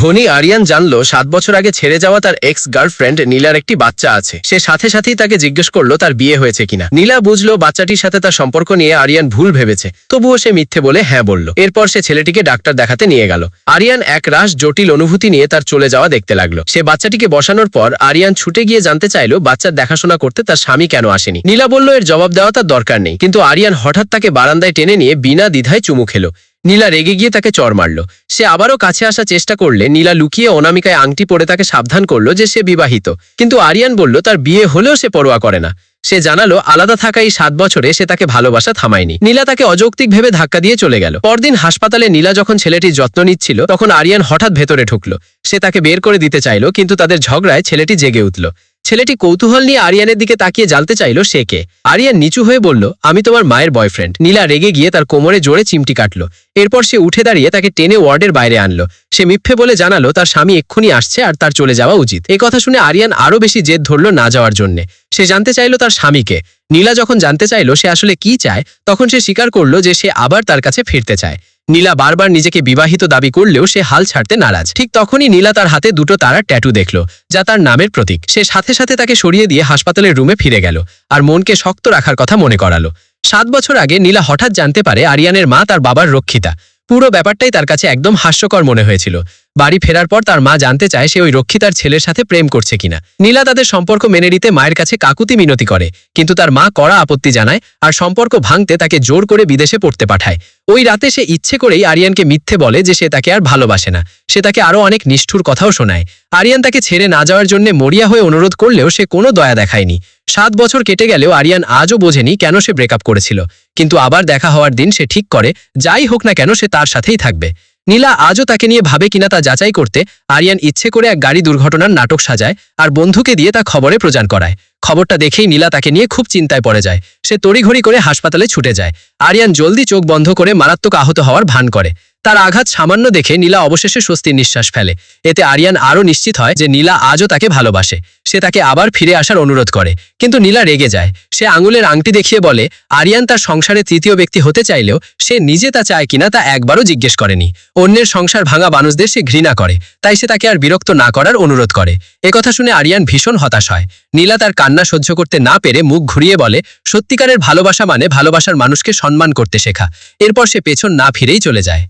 ধনী আরিয়ান জানলো 7 বছর আগে ছেড়ে যাওয়া তার এক্স গার্লফ্রেন্ড নীলার একটি বাচ্চা আছে। সে সাথে সাথেই তাকে জিজ্ঞেস করলো তার বিয়ে হয়েছে কিনা। নীলা বুঝলো বাচ্চাটির সাথে তার সম্পর্ক নিয়ে আরিয়ান ভুল ভেবেছে, তবুও সে মিথ্যে বলে হ্যাঁ বলল। এরপর সে ছেলেটিকে ডাক্তার দেখাতে নিয়ে গেল। আরিয়ান এক রাশ জটিল অনুভূতি নিয়ে তার চলে যাওয়া দেখতে লাগলো। সে বাচ্চাটিকে বসানোর পর আরিয়ান ছুটে গিয়ে জানতে চাইলো বাচ্চার দেখাশোনা করতে তার স্বামী কেন আসেনি। নীলা বলল এর জবাব দেওয়া তার দরকার নেই, কিন্তু আরিয়ান হঠাৎ তাকে বারান্দায় টেনে নিয়ে বিনা দ্বিধায় চুমু খেলো। নীলা রেগে গিয়ে তাকে চড় মারল। সে আবারও কাছে আসার চেষ্টা করলে নীলা লুকিয়ে অনামিকায় আংটি পরে তাকে সাবধান করলো যে সে বিবাহিত, কিন্তু আরিয়ান বলল তার বিয়ে হলেও সে পরোয়া করে না। সে জানালো আলাদা থাকা এই 7 বছরে সে তাকে ভালোবাসা থামায়নি। নীলা তাকে অযৌক্তিক ভেবে ধাক্কা দিয়ে চলে গেল। পরদিন হাসপাতালে নীলা যখন ছেলেটির যত্ন নিচ্ছিল তখন আরিয়ান হঠাৎ ভেতরে ঢুকলো। সে তাকে বের করে দিতে চাইল, কিন্তু তাদের ঝগড়ায় ছেলেটি জেগে উঠল। ছেলেটি কৌতূহল নিয়ে আরিয়ানের দিকে তাকিয়ে জানতে চাইল সে কে। আরিয়ান নিচু হয়ে বলল আমি তোমার মায়ের বয়ফ্রেন্ড। নীলা রেগে গিয়ে তার কোমরে জোরে চিমটি কাটলো। এরপর সে উঠে দাঁড়িয়ে তাকে টেনে ওয়ার্ডের বাইরে আনলো। সে মিথ্যে বলে জানালো তার স্বামী এক্ষুনি আসছে আর তার চলে যাওয়া উচিত। এই কথা শুনে আরিয়ান আরো বেশি জেদ ধরল না যাওয়ার জন্যে। সে জানতে চাইল তার স্বামীকে। নীলা যখন জানতে চাইল সে আসলে কি চায়, তখন সে স্বীকার করলো যে সে আবার তার কাছে ফিরতে চায়। নীলা বারবার নিজেকে বিবাহিত দাবি করলেও সে হাল ছাড়তে নারাজ। ঠিক তখনই নীলা তার হাতে দুটো তারার ট্যাটু দেখলো, যা তার নামের প্রতীক। সে সাথে সাথে তাকে সরিয়ে দিয়ে হাসপাতালের রুমে ফিরে গেল আর মনকে শক্ত রাখার কথা মনে করালো। 7 বছর আগে নীলা হঠাৎ জানতে পারে আরিয়ানের মা তার বাবার রক্ষিতা। পুরো ব্যাপারটাই তার কাছে একদম হাস্যকর মনে হয়েছিল। বাড়ি ফেরার পর তার মা জানতে চায় সে ওই রক্ষিতার ছেলের সাথে প্রেম করছে কিনা। নীলা তাদের সম্পর্ক মেনে নিতে মায়ের কাছে কাকুতি মিনতি করে, কিন্তু তার মা কড়া আপত্তি জানায় আর সম্পর্ক ভাঙতে তাকে জোর করে বিদেশে পড়তে পাঠায়। ওই রাতে সে ইচ্ছে করেই আরিয়ানকে মিথ্যে বলে যে সে তাকে আর ভালোবাসে না। সে তাকে আরো অনেক নিষ্ঠুর কথাও শোনায়। আরিয়ান তাকে ছেড়ে না যাওয়ার জন্য মরিয়া হয়ে অনুরোধ করলেও সে কোনো দয়া দেখায়নি। 7 বছর কেটে গেলেও আরিয়ান আজও বোঝেনি কেন সে ব্রেকআপ করেছিল, কিন্তু আবার দেখা হওয়ার দিন সে ঠিক করে যাই হোক না কেন সে তার সাথেই থাকবে। নীলা আজও তাকে নিয়ে ভাবে কিনা তা যাচাই করতে আরিয়ান ইচ্ছে করে এক গাড়ি দুর্ঘটনার নাটক সাজায় আর বন্ধুকে দিয়ে তা খবরে প্রচার করায়। খবরটা দেখেই নীলা তাকে নিয়ে খুব চিন্তায় পড়ে যায়। সে তড়িঘড়ি করে হাসপাতালে ছুটে যায়। আরিয়ান জলদি চোখ বন্ধ করে মারাত্মক আহত হওয়ার ভান করে। তার আঘাত সামান্য দেখে নীলা অবশেষে স্বস্তির নিঃশ্বাস ফেলে। এতে আরিয়ান আরও নিশ্চিত হয় যে নীলা আজও তাকে ভালোবাসে। সে তাকে আবার ফিরে আসার অনুরোধ করে, কিন্তু নীলা রেগে যায়। সে আঙুলের আংটি দেখিয়ে বলে আরিয়ান তার সংসারে তৃতীয় ব্যক্তি হতে চাইলেও সে নিজে তা চায় কিনা তা একবারও জিজ্ঞেস করেনি। অন্যের সংসার ভাঙা মানুষদের সে ঘৃণা করে, তাই সে তাকে আর বিরক্ত না করার অনুরোধ করে। একথা শুনে আরিয়ান ভীষণ হতাশ হয়। নীলা তার কান্না সহ্য করতে না পেরে মুখ ঘুরিয়ে বলে সত্যিকারের ভালোবাসা মানে ভালোবাসার মানুষকে সম্মান করতে শেখা। এরপর সে পেছন না ফিরেই চলে যায়।